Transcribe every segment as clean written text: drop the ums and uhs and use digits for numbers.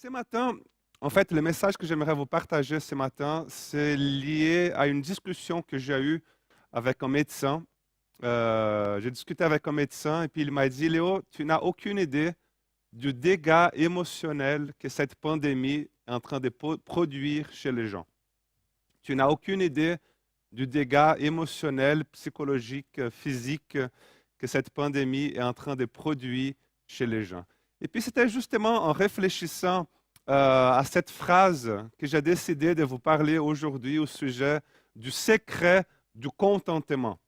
Ce matin, en fait, le message que j'aimerais vous partager ce matin, c'est lié à une discussion que j'ai eue avec un médecin. J'ai discuté avec un médecin et puis il m'a dit, Léo, tu n'as aucune idée du dégât émotionnel que cette pandémie est en train de produire chez les gens. Tu n'as aucune idée du dégât émotionnel, psychologique, physique que cette pandémie est en train de produire chez les gens. Et puis c'était justement en réfléchissant à cette phrase que j'ai décidé de vous parler aujourd'hui au sujet du secret du contentement.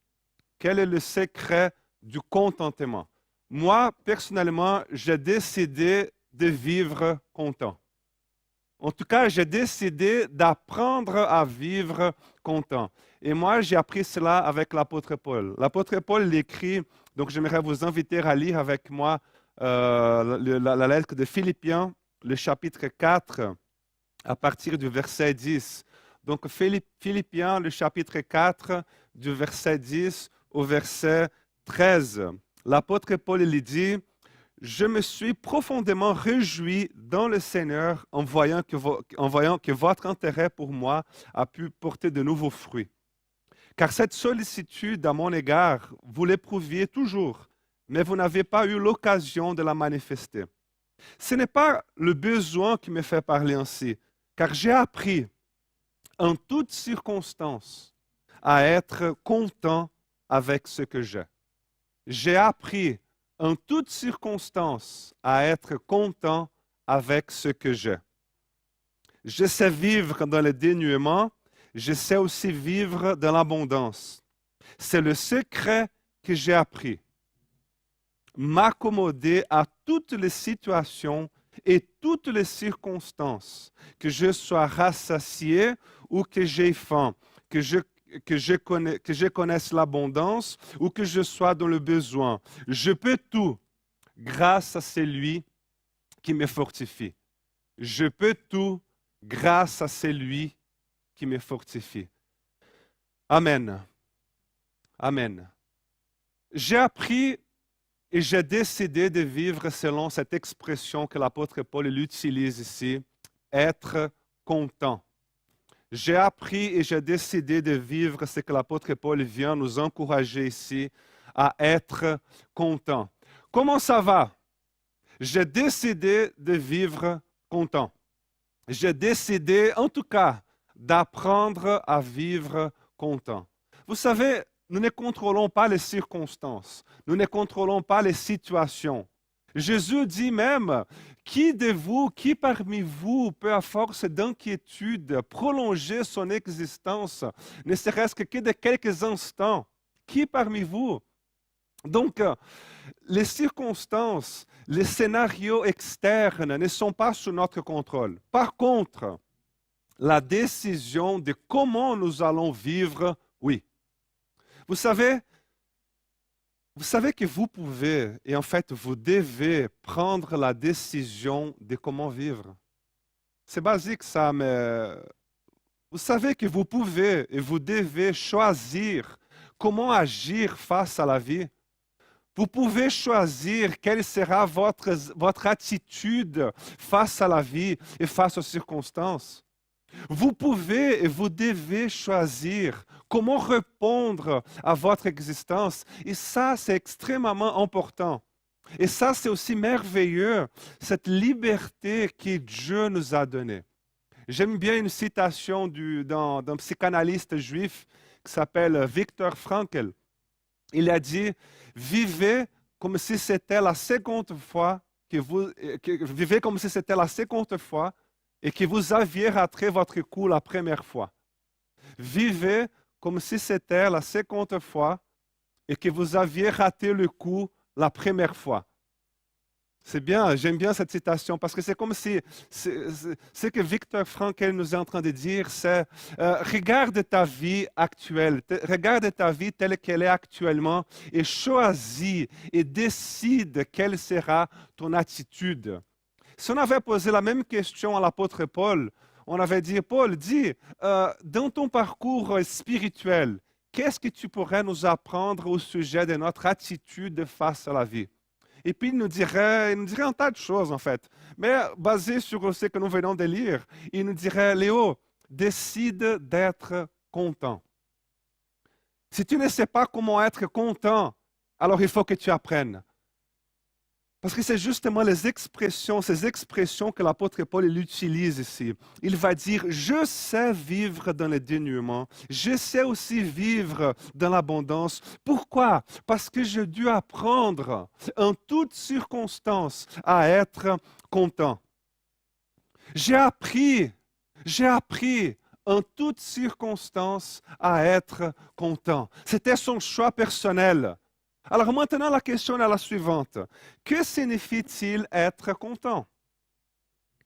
Quel est le secret du contentement? Moi, personnellement, j'ai décidé de vivre content. En tout cas, j'ai décidé d'apprendre à vivre content. Et moi, j'ai appris cela avec l'apôtre Paul. L'apôtre Paul l'écrit, donc j'aimerais vous inviter à lire avec moi la lettre de Philippiens, le chapitre 4, à partir du verset 10. Donc Philippiens, le chapitre 4, du verset 10 au verset 13. L'apôtre Paul lui dit, je me suis profondément réjoui dans le Seigneur en voyant que votre intérêt pour moi a pu porter de nouveaux fruits. Car cette sollicitude à mon égard, vous l'éprouviez toujours, mais vous n'avez pas eu l'occasion de la manifester. Ce n'est pas le besoin qui me fait parler ainsi, car j'ai appris en toutes circonstances à être content avec ce que j'ai. J'ai appris en toutes circonstances à être content avec ce que j'ai. Je sais vivre dans le dénuement, je sais aussi vivre dans l'abondance. C'est le secret que j'ai appris. M'accommoder à toutes les situations et toutes les circonstances, que je sois rassasié ou que j'ai faim, que je connaisse l'abondance ou que je sois dans le besoin. Je peux tout grâce à celui qui me fortifie. Je peux tout grâce à celui qui me fortifie. Amen. Amen. J'ai appris et j'ai décidé de vivre selon cette expression que l'apôtre Paul utilise ici, être content. J'ai appris et j'ai décidé de vivre ce que l'apôtre Paul vient nous encourager ici, à être content. Comment ça va? J'ai décidé de vivre content. J'ai décidé, en tout cas, d'apprendre à vivre content. Vous savez, nous ne contrôlons pas les circonstances. Nous ne contrôlons pas les situations. Jésus dit même, qui de vous, qui parmi vous peut à force d'inquiétude prolonger son existence, ne serait-ce que de quelques instants? Qui parmi vous? Donc, les circonstances, les scénarios externes ne sont pas sous notre contrôle. Par contre, la décision de comment nous allons vivre, oui. Vous savez que vous pouvez, et en fait vous devez prendre la décision de comment vivre. C'est basique ça, mais vous savez que vous pouvez et vous devez choisir comment agir face à la vie. Vous pouvez choisir quelle sera votre attitude face à la vie et face aux circonstances. Vous pouvez et vous devez choisir comment répondre à votre existence. Et ça, c'est extrêmement important. Et ça, c'est aussi merveilleux, cette liberté que Dieu nous a donnée. J'aime bien une citation d'un psychanalyste juif qui s'appelle Viktor Frankl. Il a dit, vivez comme si c'était la seconde fois vivez comme si c'était la seconde fois et que vous aviez raté votre coup la première fois. Vivez comme si c'était la seconde fois et que vous aviez raté le coup la première fois. C'est bien, j'aime bien cette citation parce que c'est comme si ce que Viktor Frankl nous est en train de dire, c'est regarde ta vie actuelle, regarde ta vie telle qu'elle est actuellement et choisis et décide quelle sera ton attitude. Si on avait posé la même question à l'apôtre Paul, on avait dit, Paul, dis, dans ton parcours spirituel, qu'est-ce que tu pourrais nous apprendre au sujet de notre attitude face à la vie? Et puis il nous dirait un tas de choses en fait. Mais basé sur ce que nous venons de lire, il nous dirait, Léo, décide d'être content. Si tu ne sais pas comment être content, alors il faut que tu apprennes. Parce que c'est justement ces expressions que l'apôtre Paul il utilise ici. Il va dire, je sais vivre dans le dénuement, je sais aussi vivre dans l'abondance. Pourquoi? Parce que j'ai dû apprendre en toutes circonstances à être content. J'ai appris en toutes circonstances à être content. C'était son choix personnel. Alors maintenant, la question est la suivante. Que signifie-t-il être content?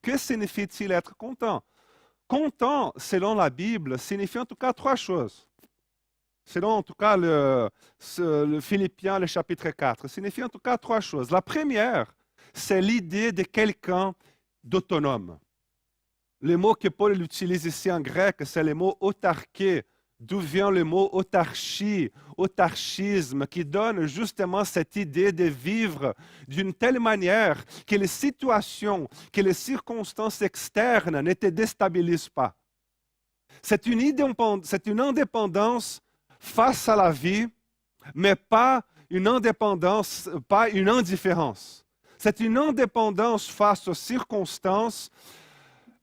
Que signifie-t-il être content? Content, selon la Bible, signifie en tout cas trois choses. Selon en tout cas le Philippiens, le chapitre 4, signifie en tout cas trois choses. La première, c'est l'idée de quelqu'un d'autonome. Le mot que Paul utilise ici en grec, c'est le mot autarché, d'où vient le mot autarchie, autarchisme, qui donne justement cette idée de vivre d'une telle manière que les situations, que les circonstances externes ne te déstabilisent pas. C'est une indépendance face à la vie, mais pas une indépendance, pas une indifférence. C'est une indépendance face aux circonstances,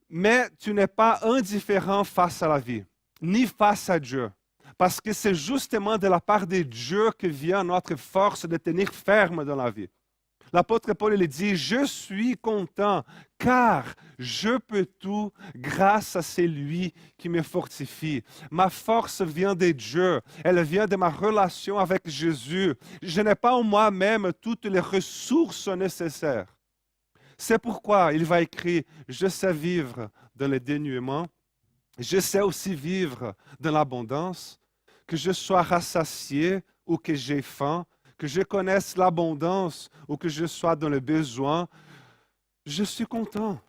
mais tu n'es pas indifférent face à la vie, ni face à Dieu. Parce que c'est justement de la part de Dieu que vient notre force de tenir ferme dans la vie. L'apôtre Paul il dit, je suis content car je peux tout grâce à celui qui me fortifie. Ma force vient de Dieu, elle vient de ma relation avec Jésus. Je n'ai pas en moi-même toutes les ressources nécessaires. C'est pourquoi il va écrire, je sais vivre dans le dénuement, je sais aussi vivre dans l'abondance, que je sois rassasié ou que j'ai faim, que je connaisse l'abondance ou que je sois dans le besoin, je suis content.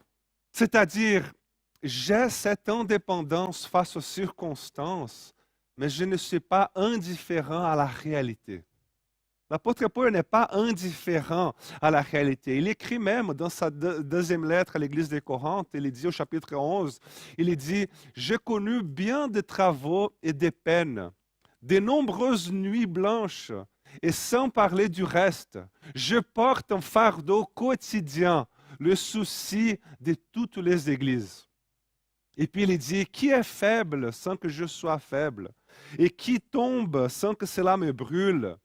C'est-à-dire, j'ai cette indépendance face aux circonstances, mais je ne suis pas indifférent à la réalité. L'apôtre Paul n'est pas indifférent à la réalité. Il écrit même dans sa deuxième lettre à l'église de Corinthe, il dit au chapitre 11, il dit « J'ai connu bien des travaux et des peines, de nombreuses nuits blanches, et sans parler du reste, je porte un fardeau quotidien, le souci de toutes les églises. » Et puis il dit « Qui est faible sans que je sois faible? Et qui tombe sans que cela me brûle? »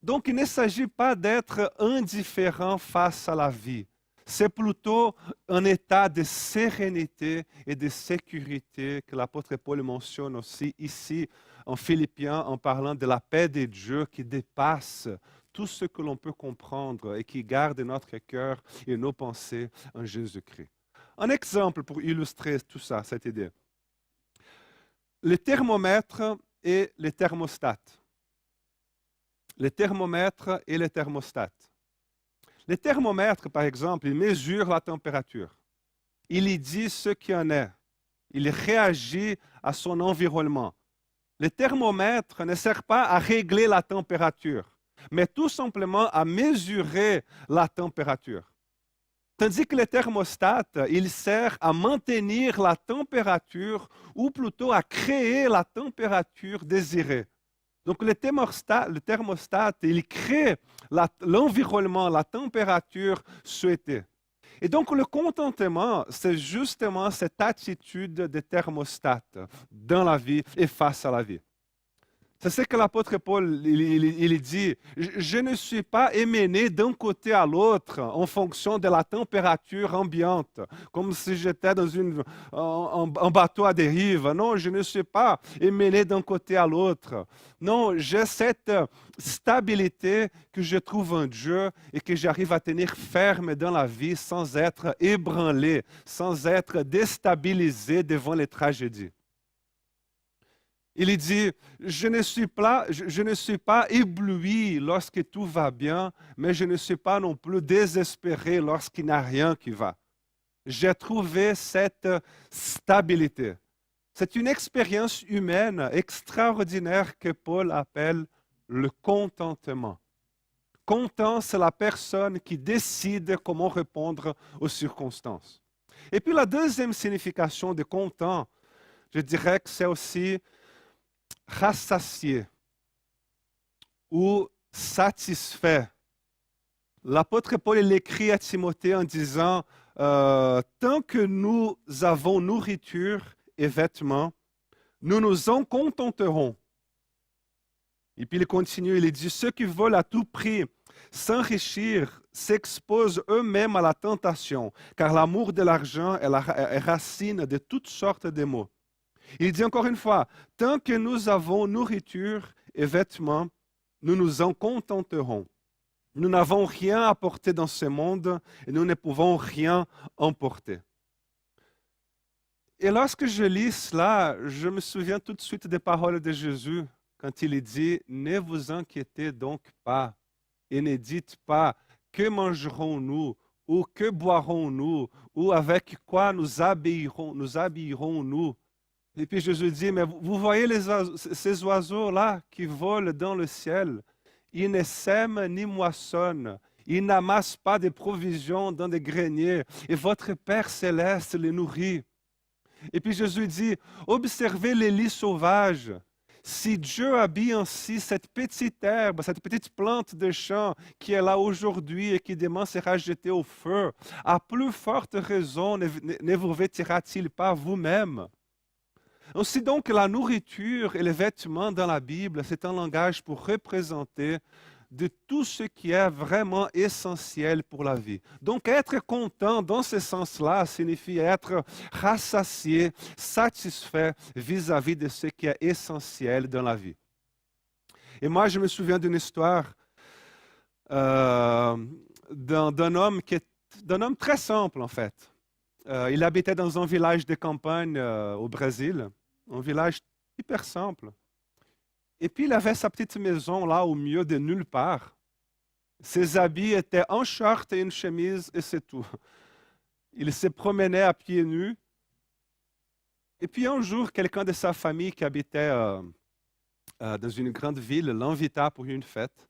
Donc, il ne s'agit pas d'être indifférent face à la vie. C'est plutôt un état de sérénité et de sécurité que l'apôtre Paul mentionne aussi ici en Philippiens en parlant de la paix de Dieu qui dépasse tout ce que l'on peut comprendre et qui garde notre cœur et nos pensées en Jésus-Christ. Un exemple pour illustrer tout ça, cette idée. Le thermomètre et le thermostat. Le thermomètre et le thermostat. Le thermomètre, par exemple, il mesure la température. Il y dit ce qu'il en est. Il réagit à son environnement. Le thermomètre ne sert pas à régler la température, mais tout simplement à mesurer la température. Tandis que le thermostat, il sert à maintenir la température ou plutôt à créer la température désirée. Donc le thermostat, il crée l'environnement, la température souhaitée. Et donc le contentement, c'est justement cette attitude de thermostat dans la vie et face à la vie. C'est ce que l'apôtre Paul il dit. Je ne suis pas émené d'un côté à l'autre en fonction de la température ambiante, comme si j'étais dans un bateau à dérive. Non, je ne suis pas émené d'un côté à l'autre. Non, j'ai cette stabilité que je trouve en Dieu et que j'arrive à tenir ferme dans la vie sans être ébranlé, sans être déstabilisé devant les tragédies. Il dit, je ne suis pas ébloui lorsque tout va bien, mais je ne suis pas non plus désespéré lorsqu'il n'y a rien qui va. J'ai trouvé cette stabilité. C'est une expérience humaine extraordinaire que Paul appelle le contentement. Content, c'est la personne qui décide comment répondre aux circonstances. Et puis la deuxième signification de content, je dirais que c'est aussi rassasié ou satisfait. L'apôtre Paul il écrit à Timothée en disant tant que nous avons nourriture et vêtements, nous nous en contenterons. Et puis il continue, il dit ceux qui veulent à tout prix s'enrichir s'exposent eux-mêmes à la tentation, car l'amour de l'argent est la racine de toutes sortes de maux. Il dit encore une fois, tant que nous avons nourriture et vêtements, nous nous en contenterons. Nous n'avons rien à porter dans ce monde et nous ne pouvons rien emporter. Et lorsque je lis cela, je me souviens tout de suite des paroles de Jésus quand il dit « Ne vous inquiétez donc pas et ne dites pas que mangerons-nous ou que boirons-nous ou avec quoi nous habillerons-nous » Et puis Jésus dit, mais vous voyez ces oiseaux-là qui volent dans le ciel, ils ne sèment ni moissonnent, ils n'amassent pas de provisions dans des greniers, et votre Père céleste les nourrit. Et puis Jésus dit, observez les lys sauvages. Si Dieu habille ainsi cette petite herbe, cette petite plante de champ qui est là aujourd'hui et qui demain sera jetée au feu, à plus forte raison ne vous vêtira-t-il pas vous-même? Aussi donc, la nourriture et les vêtements dans la Bible, c'est un langage pour représenter de tout ce qui est vraiment essentiel pour la vie. Donc, être content dans ce sens-là signifie être rassasié, satisfait vis-à-vis de ce qui est essentiel dans la vie. Et moi, je me souviens d'une histoire d'un homme très simple, en fait. Il habitait dans un village de campagne au Brésil, un village hyper simple. Et puis, il avait sa petite maison là au milieu de nulle part. Ses habits étaient un short et une chemise et c'est tout. Il se promenait à pieds nus. Et puis un jour, quelqu'un de sa famille qui habitait dans une grande ville l'invita pour une fête.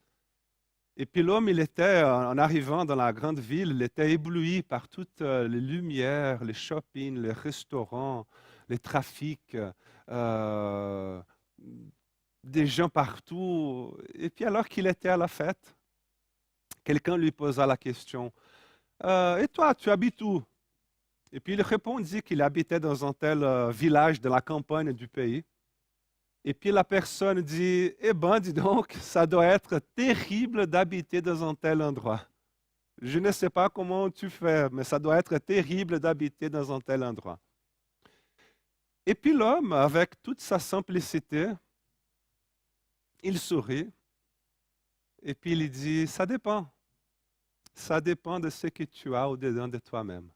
Et puis l'homme, il était, en arrivant dans la grande ville, il était ébloui par toutes les lumières, les shoppings, les restaurants, les trafics, des gens partout. Et puis alors qu'il était à la fête, quelqu'un lui posa la question, et toi, tu habites où? Et puis il répondit qu'il habitait dans un tel village de la campagne du pays. Et puis la personne dit, eh ben, dis donc, ça doit être terrible d'habiter dans un tel endroit. Je ne sais pas comment tu fais, mais ça doit être terrible d'habiter dans un tel endroit. Et puis l'homme, avec toute sa simplicité, il sourit et puis il dit, ça dépend. Ça dépend de ce que tu as au-dedans de toi-même.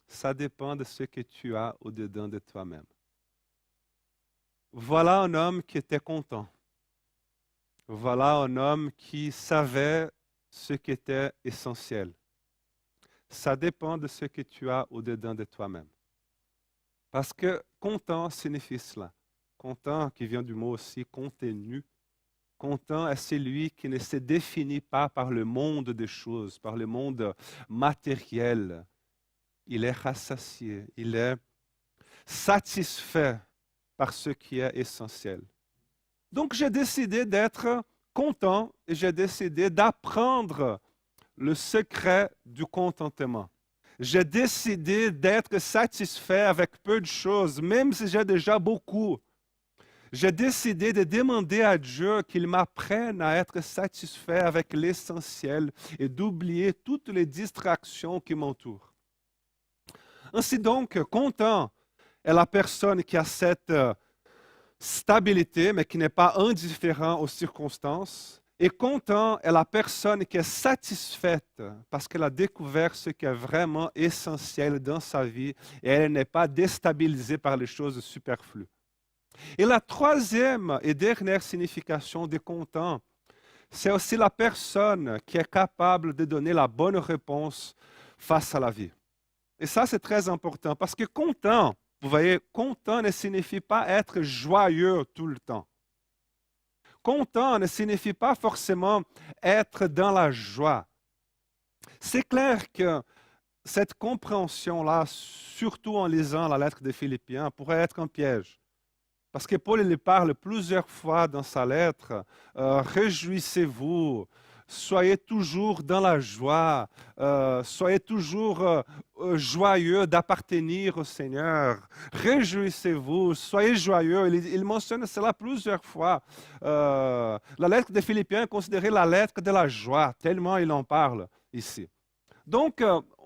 Ça dépend de ce que tu as au-dedans de toi-même. Voilà un homme qui était content. Voilà un homme qui savait ce qui était essentiel. Ça dépend de ce que tu as au-dedans de toi-même. Parce que content signifie cela. Content, qui vient du mot aussi contenu. Content est celui qui ne se définit pas par le monde des choses, par le monde matériel. Il est rassasié, il est satisfait par ce qui est essentiel. Donc j'ai décidé d'être content et j'ai décidé d'apprendre le secret du contentement. J'ai décidé d'être satisfait avec peu de choses, même si j'ai déjà beaucoup. J'ai décidé de demander à Dieu qu'il m'apprenne à être satisfait avec l'essentiel et d'oublier toutes les distractions qui m'entourent. Ainsi donc, content est la personne qui a cette stabilité, mais qui n'est pas indifférent aux circonstances. Et content est la personne qui est satisfaite parce qu'elle a découvert ce qui est vraiment essentiel dans sa vie et elle n'est pas déstabilisée par les choses superflues. Et la troisième et dernière signification de content, c'est aussi la personne qui est capable de donner la bonne réponse face à la vie. Et ça, c'est très important parce que content, vous voyez, content ne signifie pas être joyeux tout le temps. Content ne signifie pas forcément être dans la joie. C'est clair que cette compréhension-là, surtout en lisant la lettre des Philippiens, pourrait être un piège. Parce que Paul il parle plusieurs fois dans sa lettre, réjouissez-vous, soyez toujours dans la joie, soyez toujours joyeux d'appartenir au Seigneur, réjouissez-vous, soyez joyeux. Il mentionne cela plusieurs fois. La lettre des Philippiens est considérée la lettre de la joie, tellement il en parle ici. Donc,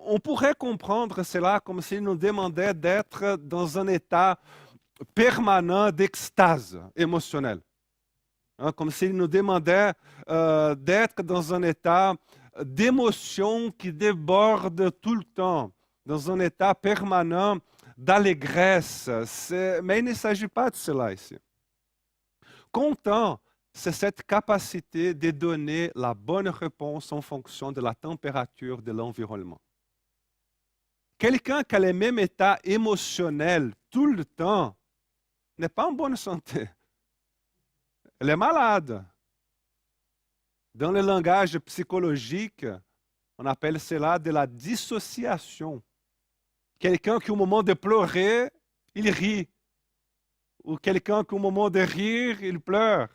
on pourrait comprendre cela comme s'il nous demandait d'être dans un état permanent d'extase émotionnelle. Comme s'il nous demandait d'être dans un état d'émotion qui déborde tout le temps, dans un état permanent d'allégresse. Mais il ne s'agit pas de cela ici. Content, c'est cette capacité de donner la bonne réponse en fonction de la température de l'environnement. Quelqu'un qui a le même état émotionnel tout le temps n'est pas en bonne santé. Elle est malade. Dans le langage psychologique, on appelle cela de la dissociation. Quelqu'un qui au moment de pleurer, il rit. Ou quelqu'un qui au moment de rire, il pleure.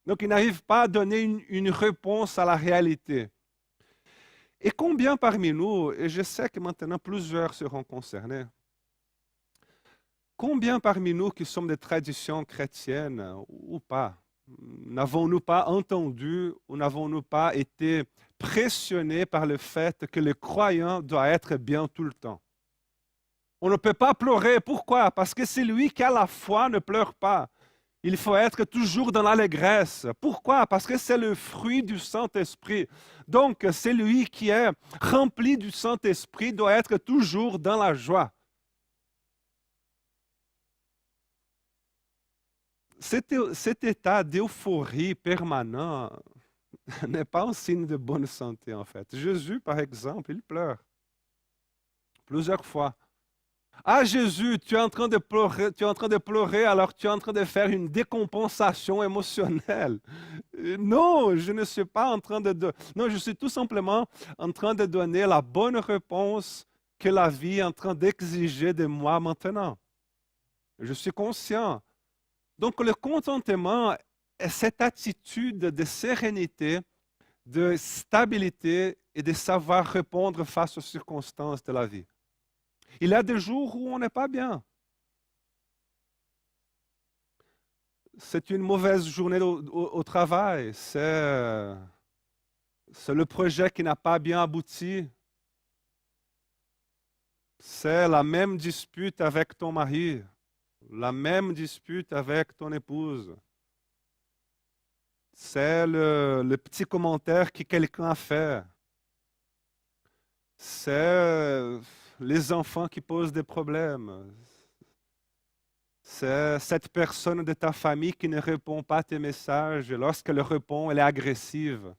Donc il n'arrive pas à donner une réponse à la réalité. Et combien parmi nous, et je sais que maintenant plusieurs seront concernés, combien parmi nous qui sommes des traditions chrétiennes ou pas, n'avons-nous pas entendu ou n'avons-nous pas été pressionnés par le fait que le croyant doit être bien tout le temps? On ne peut pas pleurer. Pourquoi? Parce que celui qui a la foi ne pleure pas. Il faut être toujours dans l'allégresse. Pourquoi? Parce que c'est le fruit du Saint-Esprit. Donc, celui qui est rempli du Saint-Esprit doit être toujours dans la joie. Cet état d'euphorie permanent n'est pas un signe de bonne santé, en fait. Jésus, par exemple, il pleure plusieurs fois. Ah Jésus, tu es en train de pleurer, alors tu es en train de faire une décompensation émotionnelle. Non, je ne suis pas en train de... Non, je suis tout simplement en train de donner la bonne réponse que la vie est en train d'exiger de moi maintenant. Je suis conscient. Donc le contentement est cette attitude de sérénité, de stabilité et de savoir répondre face aux circonstances de la vie. Il y a des jours où on n'est pas bien. C'est une mauvaise journée au travail. C'est le projet qui n'a pas bien abouti. C'est la même dispute avec ton mari. La même dispute avec ton épouse. C'est le petit commentaire que quelqu'un a fait. C'est les enfants qui posent des problèmes. C'est cette personne de ta famille qui ne répond pas à tes messages. Et lorsqu'elle répond, elle est agressive.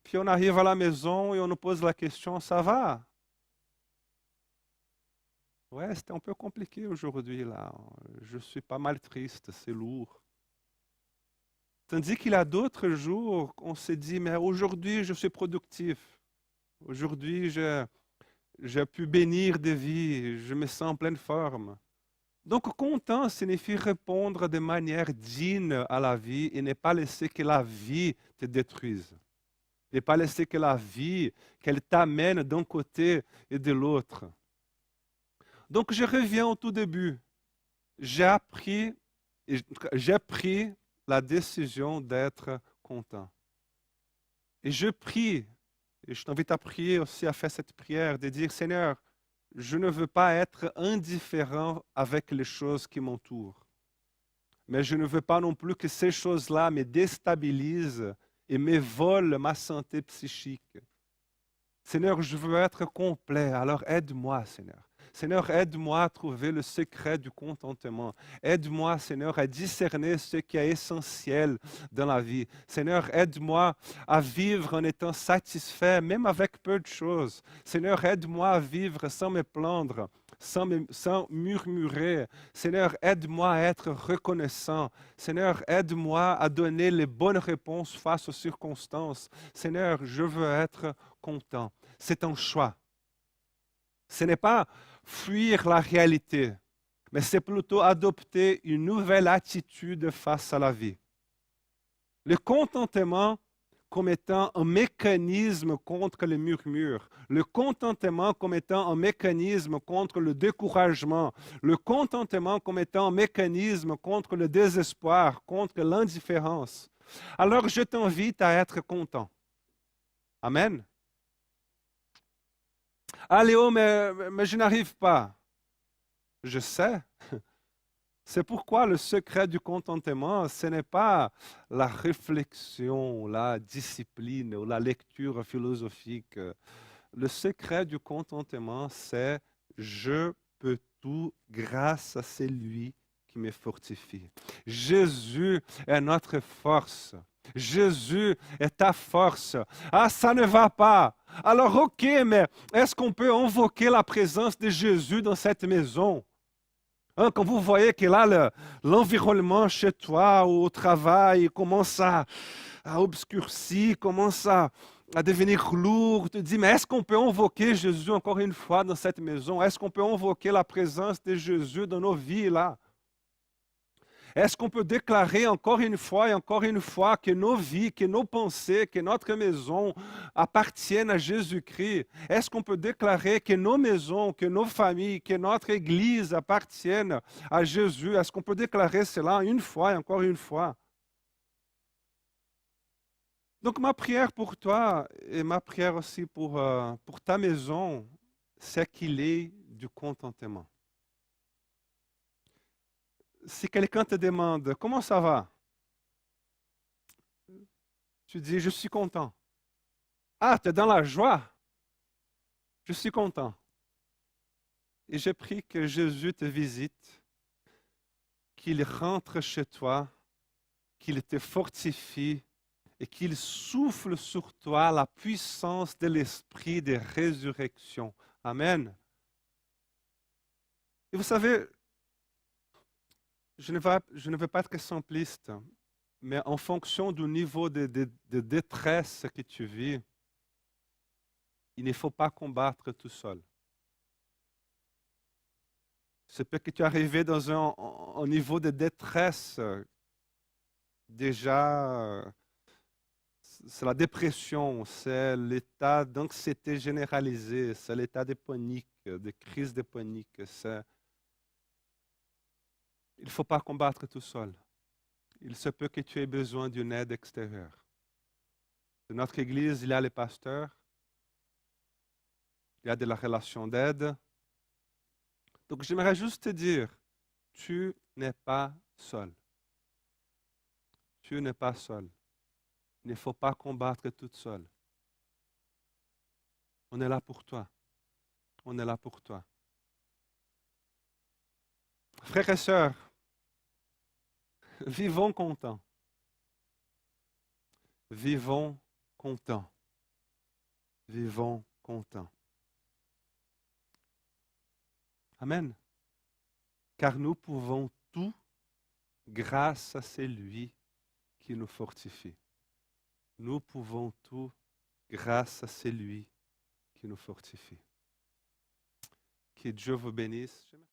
Puis on arrive à la maison et on nous pose la question, ça va? Ouais, c'était un peu compliqué aujourd'hui, là. Je suis pas mal triste, c'est lourd. Tandis qu'il y a d'autres jours, on se dit, mais aujourd'hui, je suis productif. Aujourd'hui, j'ai pu bénir des vies, je me sens en pleine forme. Donc, content signifie répondre de manière digne à la vie et ne pas laisser que la vie te détruise. Ne pas laisser que la vie, qu'elle t'amène d'un côté et de l'autre. Donc, je reviens au tout début. J'ai pris la décision d'être content. Et je prie, et je t'invite à prier aussi, à faire cette prière, de dire, Seigneur, je ne veux pas être indifférent avec les choses qui m'entourent. Mais je ne veux pas non plus que ces choses-là me déstabilisent et me volent ma santé psychique. Seigneur, je veux être complet, alors aide-moi, Seigneur. Seigneur, aide-moi à trouver le secret du contentement. Aide-moi, Seigneur, à discerner ce qui est essentiel dans la vie. Seigneur, aide-moi à vivre en étant satisfait, même avec peu de choses. Seigneur, aide-moi à vivre sans me plaindre. sans murmurer. Seigneur, aide-moi à être reconnaissant. Seigneur, aide-moi à donner les bonnes réponses face aux circonstances. Seigneur, je veux être content. C'est un choix. Ce n'est pas fuir la réalité, mais c'est plutôt adopter une nouvelle attitude face à la vie. Le contentement comme étant un mécanisme contre le murmure, le contentement comme étant un mécanisme contre le découragement, le contentement comme étant un mécanisme contre le désespoir, contre l'indifférence. Alors je t'invite à être content. Amen. Ah Léo, mais je n'arrive pas. Je sais. C'est pourquoi le secret du contentement, ce n'est pas la réflexion, la discipline ou la lecture philosophique. Le secret du contentement, c'est je peux tout grâce à celui qui me fortifie. Jésus est notre force. Jésus est ta force. Ah, ça ne va pas. Alors, ok, mais est-ce qu'on peut invoquer la présence de Jésus dans cette maison? Hein, quand vous voyez que là, l'environnement chez toi ou au travail commence à obscurcir, commence à devenir lourd, tu te dis, mais est-ce qu'on peut invoquer Jésus encore une fois dans cette maison? Est-ce qu'on peut invoquer la présence de Jésus dans nos vies là? Est-ce qu'on peut déclarer encore une fois et encore une fois que nos vies, que nos pensées, que notre maison appartiennent à Jésus-Christ? Est-ce qu'on peut déclarer que nos maisons, que nos familles, que notre Église appartiennent à Jésus? Est-ce qu'on peut déclarer cela une fois et encore une fois? Donc ma prière pour toi et ma prière aussi pour ta maison, c'est qu'il ait du contentement. Si quelqu'un te demande comment ça va, tu dis je suis content. Ah, tu es dans la joie. Je suis content. Et je prie que Jésus te visite, qu'il rentre chez toi, qu'il te fortifie et qu'il souffle sur toi la puissance de l'esprit de résurrection. Amen. Et vous savez, je ne veux pas être simpliste, mais en fonction du niveau de détresse que tu vis, il ne faut pas combattre tout seul. C'est peut que tu es arrivé dans un niveau de détresse déjà, c'est la dépression, c'est l'état d'anxiété généralisée, c'est l'état de panique, de crise de panique. Il ne faut pas combattre tout seul. Il se peut que tu aies besoin d'une aide extérieure. Dans notre Église, il y a les pasteurs, il y a de la relation d'aide. Donc j'aimerais juste te dire, tu n'es pas seul. Tu n'es pas seul. Il ne faut pas combattre toute seule. On est là pour toi. On est là pour toi. Frères et sœurs, vivons contents. Vivons contents. Vivons contents. Amen. Car nous pouvons tout grâce à celui qui nous fortifie. Nous pouvons tout grâce à celui qui nous fortifie. Que Dieu vous bénisse.